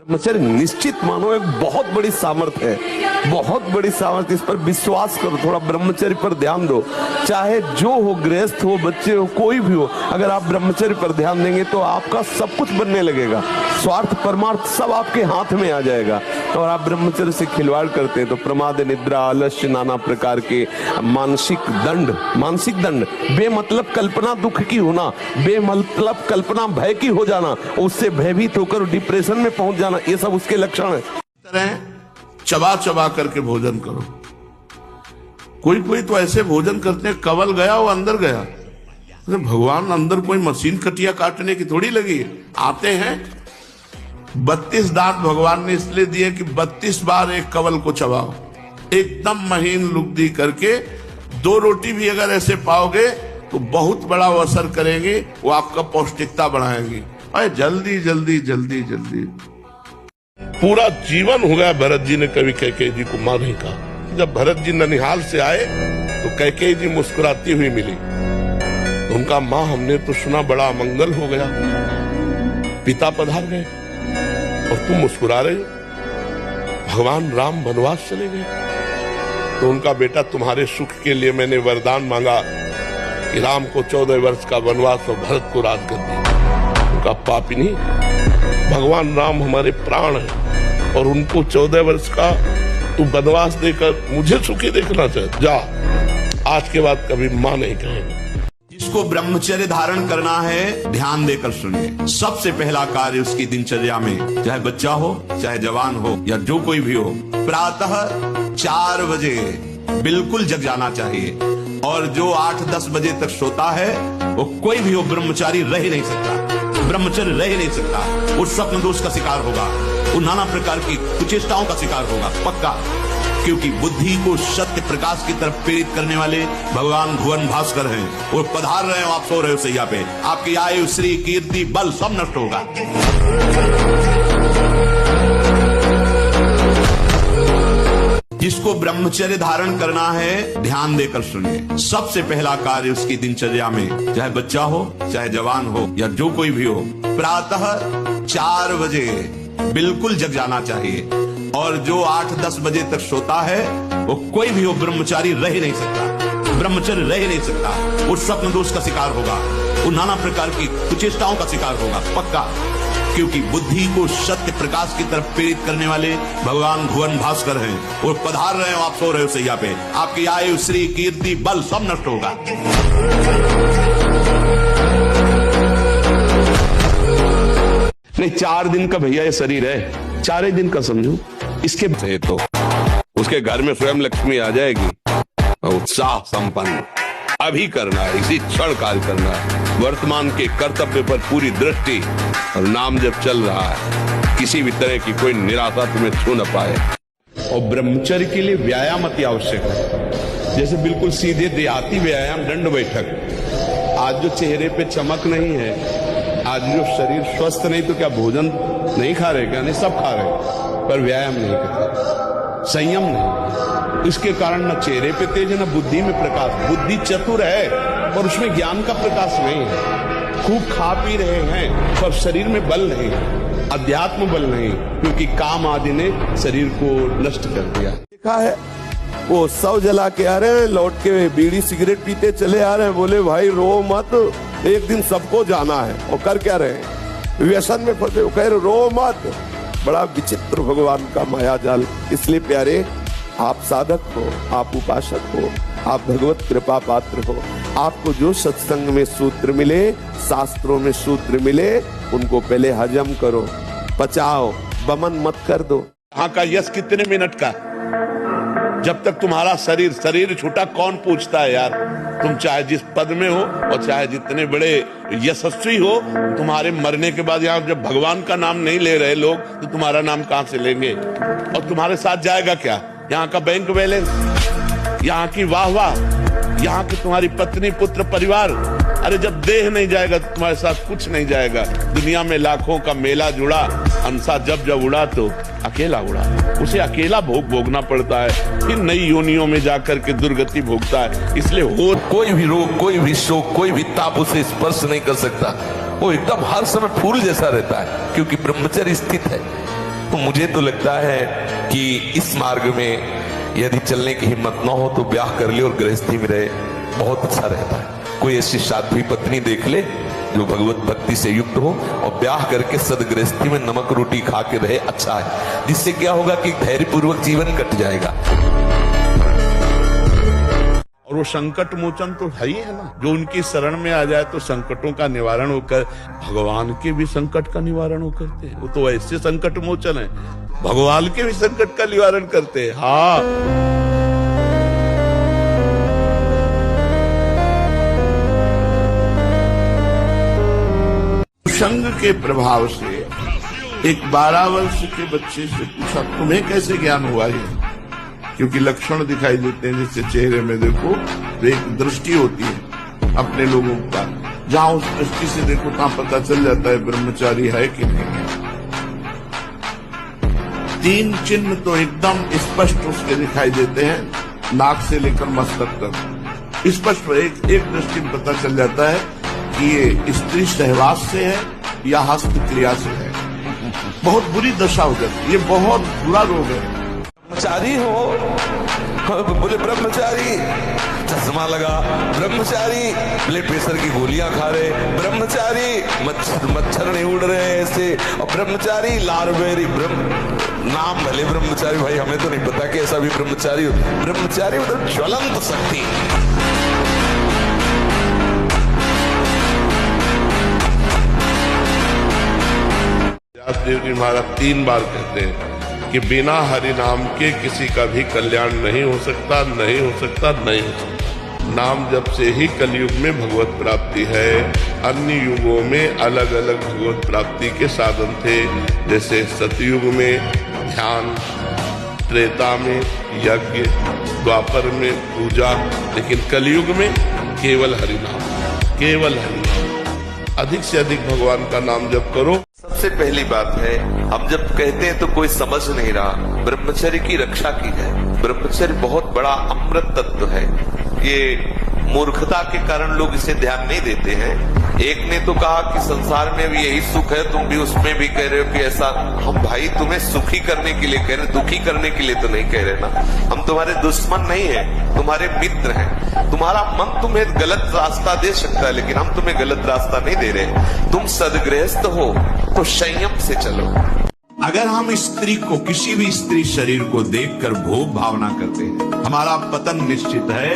ब्रह्मचर्य निश्चित मानो एक बहुत बड़ी सामर्थ्य है, बहुत बड़ी सामर्थ्य। इस पर विश्वास करो, थोड़ा ब्रह्मचर्य पर ध्यान दो। चाहे जो हो, गृहस्थ हो, बच्चे हो, कोई भी हो, अगर आप ब्रह्मचर्य पर ध्यान देंगे तो आपका सब कुछ बनने लगेगा। स्वार्थ परमार्थ सब आपके हाथ में आ जाएगा। और आप ब्रह्मचर्य से खिलवाड़ करते हैं तो प्रमाद, निद्रा, आलस्य, नाना प्रकार के मानसिक दंड, बेमतलब कल्पना दुख की होना, बेमतलब कल्पना भय की हो जाना, उससे भयभीत होकर डिप्रेशन में पहुंच जाना, ये सब उसके लक्षण है। तरह चबा चबा करके भोजन करो। कोई तो ऐसे भोजन करते हैं, कवल गया वो अंदर गया। भगवान अंदर कोई मशीन कटिया काटने की थोड़ी लगी। आते हैं 32 दांत भगवान ने इसलिए दिए कि 32 बार एक कवल को चबाओ, एकदम महीन लुगदी करके। 2 रोटी भी अगर ऐसे पाओगे तो बहुत बड़ा वो असर करेंगे, वो आपका पौष्टिकता बढ़ाएंगी। अरे जल्दी जल्दी जल्दी जल्दी। पूरा जीवन हो गया भरत जी ने कभी कैकेयी जी को मां नहीं कहा। जब भरत जी ननिहाल से आए तो कैकेयी जी मुस्कुराती हुई मिली। उनका मां, हमने तो सुना बड़ा अमंगल हो गया, पिता पधार गए और तुम मुस्कुरा रहे हो। भगवान राम वनवास चले गए। तो उनका बेटा, तुम्हारे सुख के लिए मैंने वरदान मांगा कि राम को 14 वर्ष का वनवास और भरत को राजगद्दी। उनका पापी नहीं, भगवान राम हमारे प्राण है और उनको 14 वर्ष का तू वनवास देकर मुझे सुखी देखना चाहे। जा, आज के बाद कभी मां नहीं कहेंगे। जिसको ब्रह्मचर्य धारण करना है, ध्यान देकर सुनिए। सबसे पहला कार्य उसकी दिनचर्या में, चाहे बच्चा हो, चाहे जवान हो, या जो कोई भी हो, प्रातः 4 बजे बिल्कुल जग जाना चाहिए। और जो 8-10 बजे तक सोता है, वो कोई भी हो, ब्रह्मचारी रह ही नहीं सकता, ब्रह्मचर्य रह ही नहीं सकता। वो स्वप्न दोष का शिकार होगा, वो नाना प्रकार की कुचेष्टाओं का शिकार होगा, पक्का। क्योंकि बुद्धि को सत्य प्रकाश की तरफ प्रेरित करने वाले भगवान भुवन भास्कर हैं। वो पधार रहे हो, आप सो रहे हो सैया पे, आपकी आयु, श्री, कीर्ति, बल सब नष्ट होगा। जिसको ब्रह्मचर्य धारण करना है, ध्यान देकर सुनिए। सबसे पहला कार्य उसकी दिनचर्या में, चाहे बच्चा हो, चाहे जवान हो, या जो कोई भी हो, प्रातः 4 बजे बिल्कुल जग जाना चाहिए। और जो 8-10 बजे तक सोता है, वो कोई भी हो, ब्रह्मचारी रह ही नहीं सकता, ब्रह्मचर्य रह ही नहीं सकता। वो स्वप्न दोष का शिकार होगा, वो नाना प्रकार की कुचेष्टाओं का शिकार होगा, पक्का। क्योंकि बुद्धि को सत्य प्रकाश की तरफ प्रेरित करने वाले भगवान भुवन भास्कर हैं। वो पधार रहे हो, आप सो रहे हो सैया पे, आपकी आयु, श्री, कीर्ति, बल सब नष्ट होगा। नहीं, 4 दिन का भैया ये शरीर है, 4 दिन का समझो। इसके तो उसके घर में स्वयं लक्ष्मी आ जाएगी। उत्साह संपन्न अभी करना है, इसी क्षण कार्य करना है। वर्तमान के कर्तव्य पर पूरी दृष्टि, और नाम जब चल रहा है, किसी भी तरह की कोई निराशा तुम्हें छू न पाए। और ब्रह्मचर्य के लिए व्यायाम अति आवश्यक है। जैसे बिल्कुल सीधे देहाती व्यायाम, दंड बैठक। आज जो चेहरे पे चमक नहीं है, आज जो शरीर स्वस्थ नहीं, तो क्या भोजन नहीं खा रहे क्या? नहीं, सब खा रहे, पर व्यायाम नहीं करते, संयम नहीं। इसके कारण न चेहरे पे तेज है, न बुद्धि में प्रकाश। बुद्धि चतुर है और उसमें ज्ञान का प्रकाश नहीं है। खूब खा पी रहे हैं पर शरीर में बल नहीं, अध्यात्म बल नहीं, क्योंकि काम आदि ने शरीर को नष्ट कर दिया। देखा है, वो सब जला के आ रहे हैं, लौट के बीड़ी सिगरेट पीते चले आ रहे हैं। बोले भाई रो मत, एक दिन सबको जाना है। और कर क्या रहे हैं? व्यसन में फंसे। वो कह रहे रो मत। बड़ा विचित्र भगवान का माया जाल। इसलिए प्यारे, आप साधक हो, आप उपासक हो, आप भगवत कृपा पात्र हो। आपको जो सत्संग में सूत्र मिले, शास्त्रों में सूत्र मिले, उनको पहले हजम करो, पचाओ, बमन मत कर दो। यहाँ का यश कितने मिनट का? जब तक तुम्हारा शरीर छूटा, कौन पूछता है यार? तुम चाहे जिस पद में हो और चाहे जितने बड़े यशस्वी हो, तुम्हारे मरने के बाद यहाँ जब भगवान का नाम नहीं ले रहे लोग, तो तुम्हारा नाम कहाँ से लेंगे? और तुम्हारे साथ जाएगा क्या? यहाँ का बैंक बैलेंस, यहाँ की वाह, यहाँ की तुम्हारी पत्नी, पुत्र, परिवार। अरे जब देह नहीं जाएगा तो तुम्हारे साथ कुछ नहीं जाएगा। दुनिया में लाखों का मेला जुड़ा, हंसा जब जब उड़ा तो अकेला उड़ा। उसे अकेला भोगना पड़ता है, फिर नई योनियों में जाकर के दुर्गति भोगता है। इसलिए हो कोई भी रोग, कोई भी शोक, कोई भी ताप उसे स्पर्श नहीं कर सकता। वो एकदम हर समय फूल जैसा रहता है, क्योंकि ब्रह्मचर्य स्थित है। तो मुझे तो लगता है कि इस मार्ग में यदि चलने की हिम्मत न हो तो ब्याह कर ले और गृहस्थी में रहे, बहुत अच्छा रहता है। कोई ऐसी साध्वी पत्नी देख ले जो भगवत भक्ति से युक्त हो और ब्याह करके सदगृहस्थी में नमक रोटी खा के रहे, अच्छा है। जिससे क्या होगा कि धैर्यपूर्वक जीवन कट जाएगा। और वो संकट मोचन तो है ही है ना, जो उनकी शरण में आ जाए तो संकटों का निवारण होकर, भगवान के भी संकट का निवारण हो करते हैं। वो तो ऐसे संकट मोचन है, भगवान के भी संकट का निवारण करते हैं। हाँ, संग के प्रभाव से एक 12 वर्ष के बच्चे से पूछा, तुम्हें कैसे ज्ञान हुआ ये? क्योंकि लक्षण दिखाई देते हैं, जैसे चेहरे में देखो तो एक दृष्टि होती है अपने लोगों का, जहां उस दृष्टि से देखो तहां पता चल जाता है ब्रह्मचारी है कि नहीं है। 3 चिन्ह तो एकदम स्पष्ट उसके दिखाई देते हैं, नाक से लेकर मस्तक तक स्पष्ट एक दृष्टि में पता चल जाता है कि ये स्त्री सहवास से है या हस्त क्रिया से है। बहुत बुरी दशा हो जाती है, ये बहुत बुरा रोग है। ब्रह्मचारी हो, बोले ब्रह्मचारी चश्मा लगा, ब्रह्मचारी ब्लड प्रेशर की गोलियां खा रहे, ब्रह्मचारी मच्छर नहीं उड़ रहे ऐसे, और ब्रह्मचारी लारबेरी नाम भले ब्रह्मचारी, भाई हमें तो नहीं पता कि ऐसा भी ब्रह्मचारी हो। ब्रह्मचारी मतलब ज्वलंत शक्ति। देव जी महाराज 3 बार कहते हैं कि बिना हरि नाम के किसी का भी कल्याण नहीं हो सकता, नहीं हो सकता, नहीं हो सकता। नाम जप से ही कलयुग में भगवत प्राप्ति है। अन्य युगों में अलग अलग भगवत प्राप्ति के साधन थे, जैसे सतयुग में ध्यान, त्रेता में यज्ञ, द्वापर में पूजा, लेकिन कलयुग में केवल हरि नाम, केवल हरि नाम। अधिक से अधिक भगवान का नाम जप करो। सबसे पहली बात है, हम जब कहते हैं तो कोई समझ नहीं रहा, ब्रह्मचर्य की रक्षा की है। ब्रह्मचर्य बहुत बड़ा अमृत तत्व है। ये मूर्खता के कारण लोग इसे ध्यान नहीं देते हैं। एक ने तो कहा कि संसार में भी यही सुख है, तुम भी उसमें भी कह रहे हो कि ऐसा। हम भाई तुम्हें सुखी करने के लिए कह रहे, दुखी करने के लिए तो नहीं कह रहे ना। हम तुम्हारे दुश्मन नहीं है, तुम्हारे मित्र हैं। तुम्हारा मन तुम्हें गलत रास्ता दे सकता है, लेकिन हम तुम्हें गलत रास्ता नहीं दे रहे। तुम सदगृहस्थ हो तो संयम से चलो। अगर हम स्त्री को, किसी भी स्त्री शरीर को देखकर भोग भावना करते हैं, हमारा पतन निश्चित है।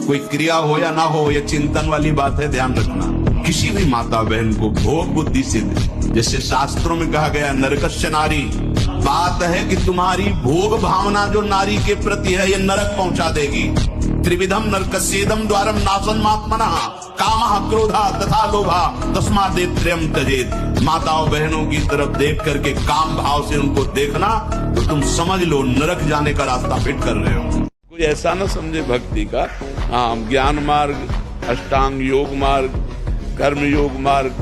कोई क्रिया हो या ना हो, यह चिंतन वाली बात है, ध्यान रखना। किसी भी माता बहन को भोग बुद्धि सिद्ध, जैसे शास्त्रों में कहा गया नरकस्य नारी, बात है कि तुम्हारी भोग भावना जो नारी के प्रति है, यह नरक पहुंचा देगी। त्रिविधम नरकस्येदम द्वारम नाशनमात्मनः कामः क्रोधः तथा लोभः तस्मादेत्रयम् त्यजेत्। माताओं बहनों की तरफ देख करके काम भाव से उनको देखना, तो तुम समझ लो नरक जाने का रास्ता फिट कर रहे हो। कोई ऐसा ना समझे भक्ति का, हाँ ज्ञान मार्ग, अष्टांग योग मार्ग, कर्म योग मार्ग,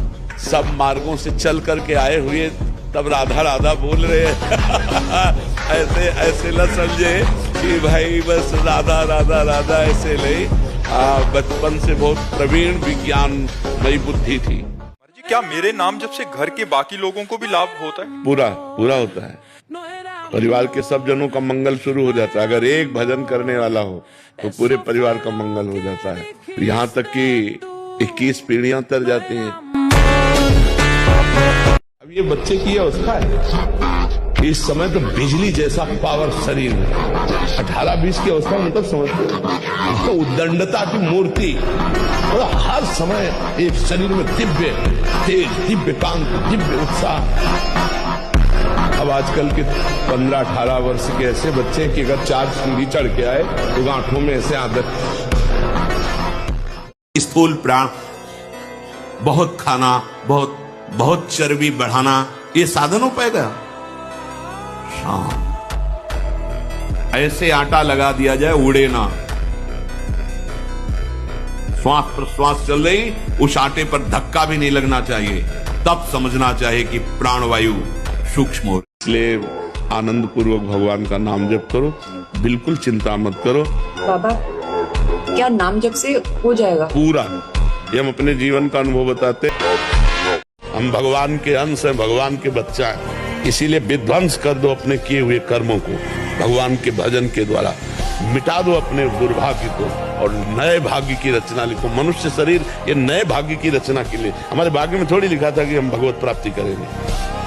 सब मार्गों से चल करके आए हुए तब राधा राधा बोल रहे हैं। ऐसे न समझे कि भाई बस राधा राधा राधा ऐसे नहीं। बचपन से बहुत प्रवीण विज्ञानमयी बुद्धि थी। क्या मेरे नाम जब से घर के बाकी लोगों को भी लाभ होता है? पूरा पूरा होता है। परिवार के सब जनों का मंगल शुरू हो जाता है। अगर एक भजन करने वाला हो तो पूरे परिवार का मंगल हो जाता है। यहाँ तक कि 21 पीढ़ियां तर जाती हैं। अब ये बच्चे की अवस्था है, इस समय तो बिजली जैसा पावर शरीर में, 18-20 की अवस्था मतलब समझते तो उद्दंडता की मूर्ति, और हर समय एक शरीर में दिव्य तेज, दिव्य कांति, दिव्य उत्साह। अब आजकल के 15-18 वर्ष के ऐसे बच्चे कि अगर 4 सीढ़ी चढ़ के आए तो गांठों में ऐसे आदत। स्थूल प्राण, बहुत खाना, बहुत चर्बी बढ़ाना, ये साधन हो पाएगा? ऐसे आटा लगा दिया जाए, उड़े ना। श्वास प्रश्वास चल रही, उस आटे पर धक्का भी नहीं लगना चाहिए, तब समझना चाहिए कि प्राणवायु सूक्ष्म हो। इसलिए आनंद पूर्वक भगवान का नाम जप करो, बिल्कुल चिंता मत करो। बाबा, क्या नाम जप से हो जाएगा? पूरा। ये हम अपने जीवन का अनुभव बताते, हम भगवान के अंश हैं, भगवान के बच्चा हैं। इसीलिए विध्वंस कर दो अपने किए हुए कर्मों को, भगवान के भजन के द्वारा मिटा दो अपने दुर्भाग्य को और नए भाग्य की रचना लिखो। मनुष्य शरीर ये नए भाग्य की रचना के लिए, हमारे भाग्य में थोड़ी लिखा था कि हम भगवत प्राप्ति करेंगे।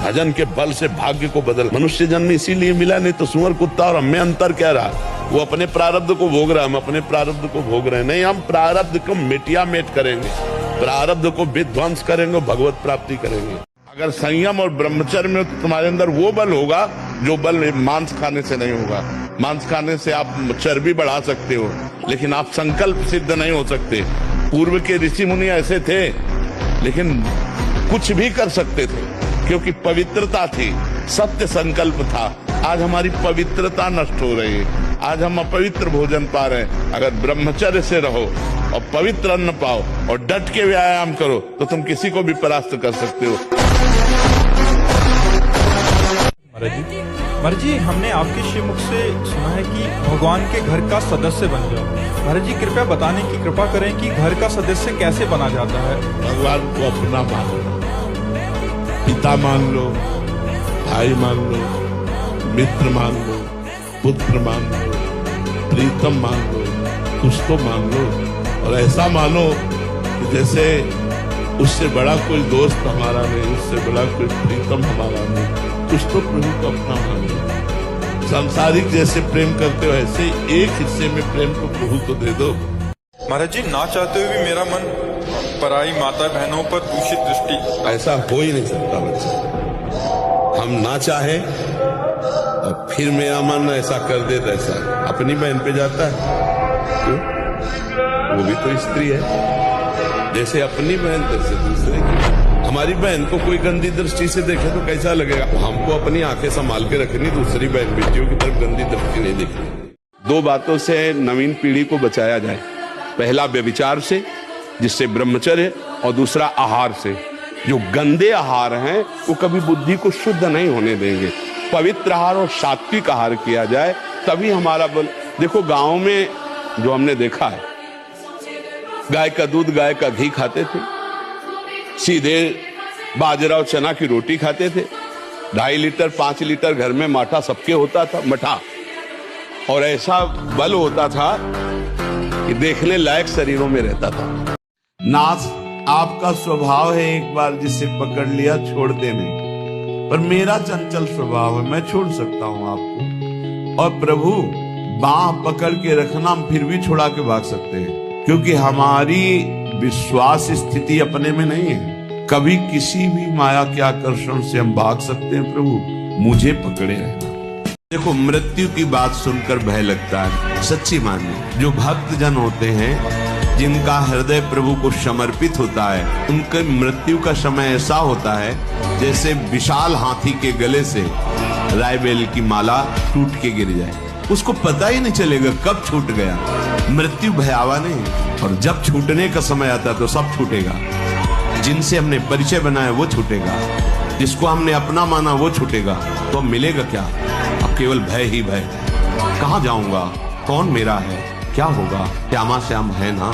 भजन के बल से भाग्य को बदल, मनुष्य जन्म इसीलिए मिला, नहीं तो सुअर कुत्ता और हमें अंतर क्या रहा? वो अपने प्रारब्ध को भोग रहा है, हम अपने प्रारब्ध को भोग रहे हैं। नहीं, हम प्रारब्ध को मिटिया मेट करेंगे, प्रारब्ध को विध्वंस करेंगे, भगवत प्राप्ति करेंगे। अगर संयम और ब्रह्मचर्य में तो तुम्हारे अंदर वो बल होगा जो बल मांस खाने से नहीं होगा। मांस खाने से आप चर्बी बढ़ा सकते हो, लेकिन आप संकल्प सिद्ध नहीं हो सकते। पूर्व के ऋषि मुनि ऐसे थे, लेकिन कुछ भी कर सकते थे क्योंकि पवित्रता थी, सत्य संकल्प था। आज हमारी पवित्रता नष्ट हो रही है, आज हम अपवित्र भोजन पा रहे हैं। अगर ब्रह्मचर्य से रहो और पवित्र अन्न पाओ और डट के व्यायाम करो तो तुम किसी को भी परास्त कर सकते हो। महाराज जी, हमने आपके श्रीमुख से सुना है कि भगवान के घर का सदस्य बन जाओ। महाराज जी, कृपया बताने की कृपा करें कि घर का सदस्य कैसे बना जाता है। भगवान को अपना मान लो, पिता मान लो, भाई मान लो, मित्र मान लो, पुत्र मान लो, प्रीतम मान लो, कुछ तो मान लो। और ऐसा मानो कि जैसे उससे बड़ा कोई दोस्त हमारा नहीं, उससे बड़ा कोई प्रीतम हमारा नहीं। कुछ तो प्रभु को अपना मान लो। सांसारिक जैसे प्रेम करते हो ऐसे एक हिस्से में प्रेम को प्रभु को दे दो। महाराज जी, ना चाहते हुए भी मेरा मन पराई माता बहनों पर दूषित दृष्टि। ऐसा हो ही नहीं सकता बच्चा। हम ना चाहे और फिर मेरा मन ऐसा कर दे, ऐसा अपनी बहन पे जाता है क्यों? वो भी तो स्त्री है, जैसे अपनी बहन तैसे दूसरे की। हमारी बहन को कोई गंदी दृष्टि से देखे तो कैसा लगेगा? हमको अपनी आंखें संभाल के रखनी, दूसरी बहन बेटियों की तरफ गंदी दृष्टि नहीं देखनी। दो बातों से नवीन पीढ़ी को बचाया जाए, पहला व्यभिचार से जिससे ब्रह्मचर्य, और दूसरा आहार से। जो गंदे आहार हैं वो कभी बुद्धि को शुद्ध नहीं होने देंगे। पवित्र आहार और सात्विक आहार किया जाए तभी हमारा बल। देखो गांव में जो हमने देखा है, गाय का दूध गाय का घी खाते थे, सीधे बाजरा और चना की रोटी खाते थे, 2.5 लीटर 5 लीटर घर में माठा सबके होता था, मठा, और ऐसा बल होता था कि देखने लायक शरीरों में रहता था। नाथ, आपका स्वभाव है एक बार जिसे पकड़ लिया छोड़ते नहीं, पर मेरा चंचल स्वभाव है, मैं छोड़ सकता हूं आपको। और प्रभु बाह पकड़ के रखना, हम फिर भी छुड़ा के भाग सकते हैं, क्योंकि हमारी विश्वास स्थिति अपने में नहीं है। कभी किसी भी माया के आकर्षण से हम भाग सकते हैं। प्रभु मुझे पकड़े रहना। देखो, मृत्यु की बात सुनकर भय लगता है, सच्ची मानिए। जो भक्त जन होते हैं, जिनका हृदय प्रभु को समर्पित होता है, उनके मृत्यु का समय ऐसा होता है जैसे विशाल हाथी के गले से रायबेल की माला टूट के गिर जाए। उसको पता ही नहीं चलेगा कब छूट गया। मृत्यु भयावह नहीं, और जब छूटने का समय आता है तो सब छूटेगा। जिनसे हमने परिचय बनाया वो छूटेगा, जिसको हमने अपना माना वो छूटेगा। तो मिलेगा क्या? अब केवल भय ही भय। कहाँ जाऊंगा? कौन मेरा है? क्या होगा? श्यामा श्याम है ना,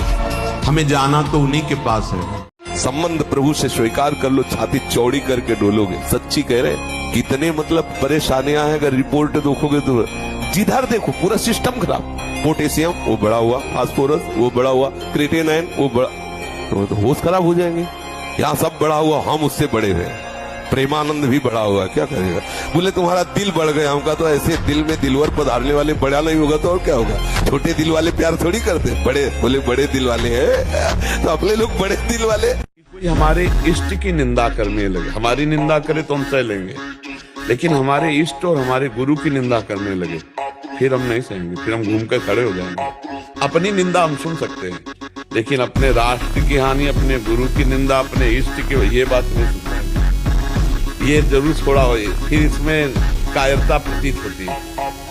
हमें जाना तो उन्हीं के पास है। संबंध प्रभु से स्वीकार कर लो, छाती चौड़ी करके डोलोगे। सच्ची कह रहे, कितने मतलब परेशानियां हैं। अगर रिपोर्ट देखोगे तो जिधर देखो पूरा सिस्टम खराब। पोटेशियम वो बड़ा हुआ, फास्फोरस वो बड़ा हुआ, क्रिएटिनिन वो बड़ा, तो होश खराब हो जाएंगे। यहाँ सब बड़ा हुआ, हम उससे बड़े हैं। प्रेमानंद भी बड़ा हुआ, क्या करेगा? बोले तुम्हारा दिल बढ़ गया। हमका तो ऐसे दिल में दिलवर पधारने वाले बड़ा नहीं होगा तो और क्या होगा? छोटे दिल वाले प्यार थोड़ी करते, बड़े बोले बड़े दिल वाले हैं, तो अपने लोग बड़े दिल वाले। कोई हमारे इष्ट की निंदा करने लगे, हमारी निंदा करे तो हम सह लेंगे, लेकिन हमारे इष्ट और हमारे गुरु की निंदा करने लगे फिर हम नहीं सहेंगे, फिर हम घूम कर खड़े हो जाएंगे। अपनी निंदा हम सुन सकते हैं, लेकिन अपने राष्ट्र की हानि, अपने गुरु की निंदा, अपने इष्ट की, ये बात नहीं सुन सकते। ये जरूर छोड़ा हो, फिर इसमें कायरता प्रतीत होती है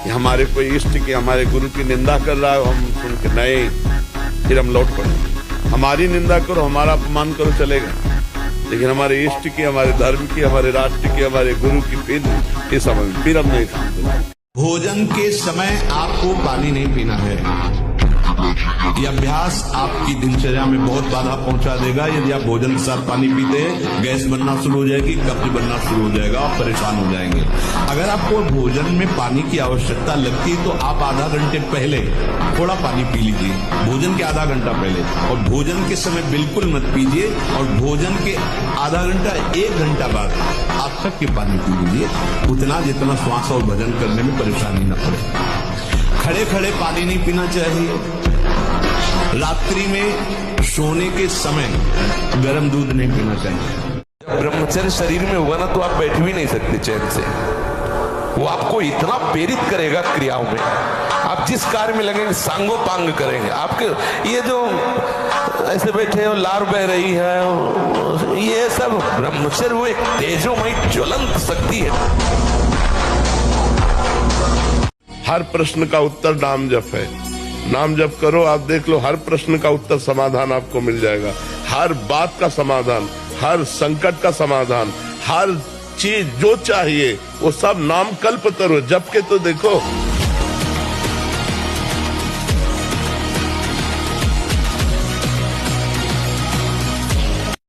कि हमारे कोई इष्ट की, हमारे गुरु की निंदा कर रहा है, हम सुन के नहीं, फिर हम लौट पड़ेंगे। हमारी निंदा करो, हमारा अपमान करो, चलेगा, लेकिन हमारे इष्ट की, हमारे धर्म की, हमारे राष्ट्र की, हमारे गुरु की फिर हम नहीं समझते। भोजन के समय आपको पानी नहीं पीना है। ये अभ्यास आपकी दिनचर्या में बहुत बाधा पहुंचा देगा। यदि आप भोजन के साथ पानी पीते हैं, गैस बनना शुरू हो जाएगी, कब्ज बनना शुरू हो जाएगा, आप परेशान हो जाएंगे। अगर आपको भोजन में पानी की आवश्यकता लगती है तो आप आधा घंटे पहले थोड़ा पानी पी लीजिए, भोजन के आधा घंटा पहले, और भोजन के समय बिल्कुल मत पीजिए, और भोजन के आधा घंटा 1 घंटा बाद आप तक के पानी पी लीजिए, उतना जितना श्वास और भजन करने में परेशानी न पड़े। खड़े खड़े पानी नहीं पीना चाहिए। रात्रि में सोने के समय गर्म दूध नहीं पीना चाहिए। ब्रह्मचर्य शरीर में होगा ना तो आप बैठ भी नहीं सकते चैन से। वो आपको इतना प्रेरित करेगा क्रियाओं में, आप जिस कार्य में लगेंगे सांगोपांग करेंगे। आपके ये जो ऐसे बैठे हो, लार बह रही है, ये सब ब्रह्मचर्य वो एक तेजोमयी ज्वलंत शक्ति है। हर प्रश्न का उत्तर नाम जप है। नाम जप करो, आप देख लो, हर प्रश्न का उत्तर समाधान आपको मिल जाएगा। हर बात का समाधान, हर संकट का समाधान, हर चीज जो चाहिए वो सब नाम कल्पतरु जप के तो देखो।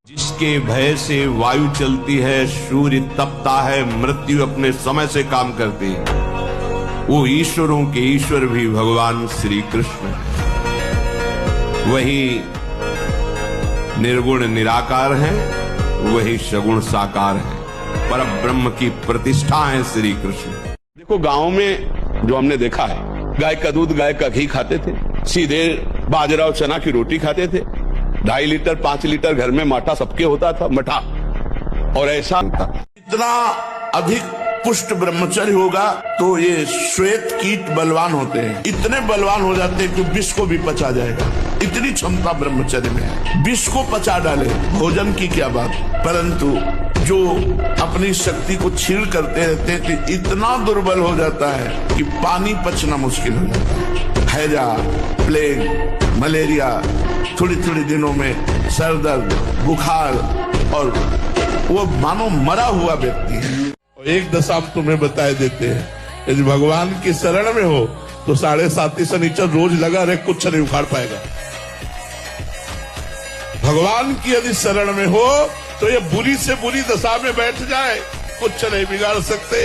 जिसके भय से वायु चलती है, सूर्य तपता है, मृत्यु अपने समय से काम करती है, वो ईश्वरों के ईश्वर भी भगवान श्री कृष्ण। वही निर्गुण निराकार है, वही सगुण साकार है, पर ब्रह्म की प्रतिष्ठा है श्री कृष्ण। देखो गांव में जो हमने देखा है, गाय का दूध गाय का घी खाते थे, सीधे बाजरा और चना की रोटी खाते थे, 2.5 लीटर 5 लीटर घर में माठा सबके होता था, मठा। और ऐसा इतना अधिक पुष्ट ब्रह्मचर्य होगा तो ये श्वेत कीट बलवान होते हैं, इतने बलवान हो जाते हैं कि विष को भी पचा जाएगा। इतनी क्षमता ब्रह्मचर्य में है, विष को पचा डाले। भोजन की क्या बात, परंतु जो अपनी शक्ति को छीण करते रहते हैं तो इतना दुर्बल हो जाता है कि पानी पचना मुश्किल हो जाता है। हैजा, प्लेग, मलेरिया, थोड़ी थोड़ी दिनों में सर दर्द, बुखार, और वो मानो मरा हुआ व्यक्ति है। एक दशा हम तुम्हें बताए देते हैं, यदि भगवान की शरण में हो तो 7.5 शनिचर रोज लगा रहे, कुछ नहीं उखाड़ पाएगा। भगवान की यदि शरण में हो तो ये बुरी से बुरी दशा में बैठ जाए, कुछ नहीं बिगाड़ सकते।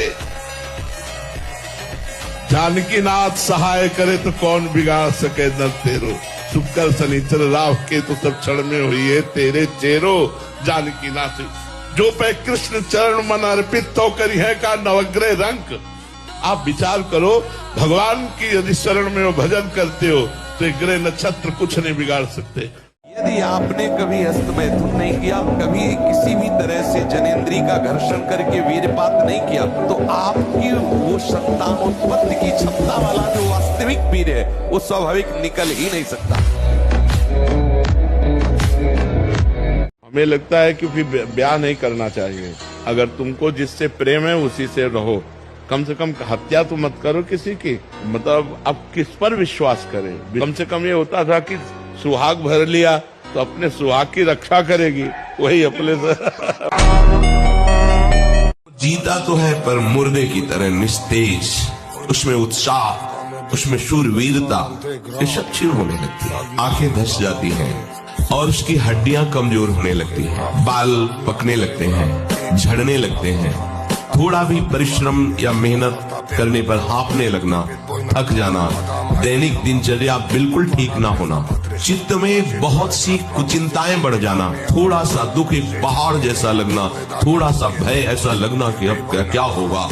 जानकी नाथ सहाय करे तो कौन बिगाड़ सके न तेरो, शुक्र शनिचर राव के तो सब क्षण में हुई है तेरे चेरो। जानकी नाथ जो पे कृष्ण चरण मन अर्पित तो करी है का नवग्रह रंग। आप विचार करो, भगवान की यदि शरण में हो, भजन करते हो तो ग्रह नक्षत्र कुछ नहीं बिगाड़ सकते। यदि आपने कभी हस्त मैथुन नहीं किया, कभी किसी भी तरह से जनेंद्री का घर्षण करके वीरपात नहीं किया, तो आपकी वो संतानोत्पत्ति की क्षमता वाला जो वास्तविक वीर है वो स्वाभाविक निकल ही नहीं सकता। हमें लगता है क्योंकि ब्याह नहीं करना चाहिए। अगर तुमको जिससे प्रेम है उसी से रहो, कम से कम हत्या तो मत करो किसी की। मतलब अब किस पर विश्वास करें। कम से कम ये होता था कि सुहाग भर लिया तो अपने सुहाग की रक्षा करेगी, वही अपने से। जीता तो है पर मुर्दे की तरह निस्तेज, उसमें उत्साह, उसमें शूरवीरता, ये सब क्षीण होने लगती है। आंखें धस जाती हैं और उसकी हड्डियां कमजोर होने लगती हैं, बाल पकने लगते हैं, झड़ने लगते हैं। थोड़ा भी परिश्रम या मेहनत करने पर हाँफने लगना, थक जाना, दैनिक दिनचर्या बिल्कुल ठीक ना होना, चित्त में बहुत सी कुचिंताएं बढ़ जाना, थोड़ा सा दुख एक पहाड़ जैसा लगना, थोड़ा सा भय ऐसा लगना कि अब क्या होगा।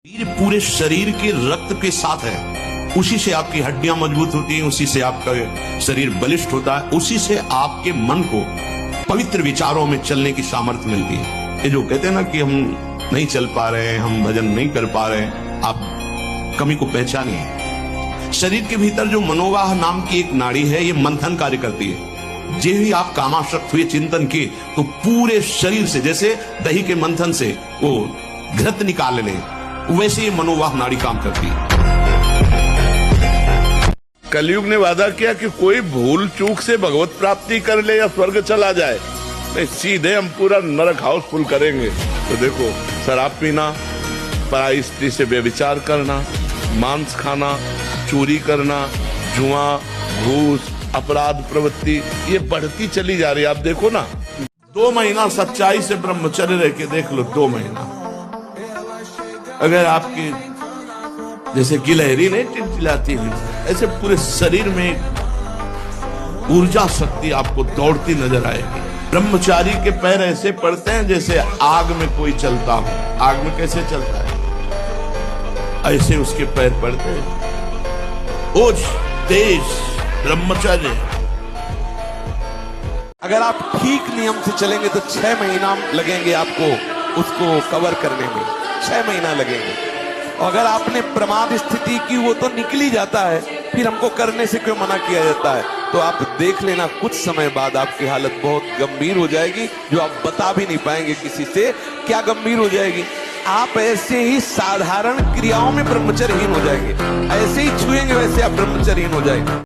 ये पूरे शरीर के रक्त के साथ है, उसी से आपकी हड्डियां मजबूत होती हैं, उसी से आपका शरीर बलिष्ठ होता है, उसी से आपके मन को पवित्र विचारों में चलने की सामर्थ्य मिलती है। ये जो कहते हैं ना कि हम नहीं चल पा रहे हैं, हम भजन नहीं कर पा रहे हैं, आप कमी को पहचानिए। शरीर के भीतर जो मनोवाह नाम की एक नाड़ी है, ये मंथन कार्य करती है। जे ही आप कामाशक्त हुए चिंतन किए तो पूरे शरीर से, जैसे दही के मंथन से वो घृत निकाल ले, वैसे ये मनोवाह नाड़ी काम करती है। कलयुग ने वादा किया कि कोई भूल चूक से भगवत प्राप्ति कर ले या स्वर्ग चला जाए, नहीं सीधे हम पूरा नरक हाउसफुल करेंगे। तो देखो, शराब पीना, पराई स्त्री से व्यभिचार करना, मांस खाना, चोरी करना, जुआ, घूस, अपराध प्रवृत्ति ये बढ़ती चली जा रही है। आप देखो ना, 2 महीना सच्चाई से ब्रह्मचर्य रह के देख लो, 2 महीना। अगर आपकी जैसे गिलहरी नहीं टिलटिलाती है, ऐसे पूरे शरीर में ऊर्जा शक्ति आपको दौड़ती नजर आएगी। ब्रह्मचारी के पैर ऐसे पड़ते हैं जैसे आग में कोई चलता हो। आग में कैसे चलता है, ऐसे उसके पैर पड़ते हैं। ओज, तेज, ब्रह्मचर्य। अगर आप ठीक नियम से चलेंगे तो 6 महीना लगेंगे आपको उसको कवर करने में, 6 महीना लगेंगे। और अगर आपने प्रमाद स्थिति की, वो तो निकल ही जाता है, फिर हमको करने से क्यों मना किया जाता है? तो आप देख लेना, कुछ समय बाद आपकी हालत बहुत गंभीर हो जाएगी, जो आप बता भी नहीं पाएंगे किसी से। क्या गंभीर हो जाएगी? आप ऐसे ही साधारण क्रियाओं में ब्रह्मचर्यहीन हो जाएंगे, ऐसे ही छुएंगे वैसे आप ब्रह्मचर्यहीन हो जाएंगे।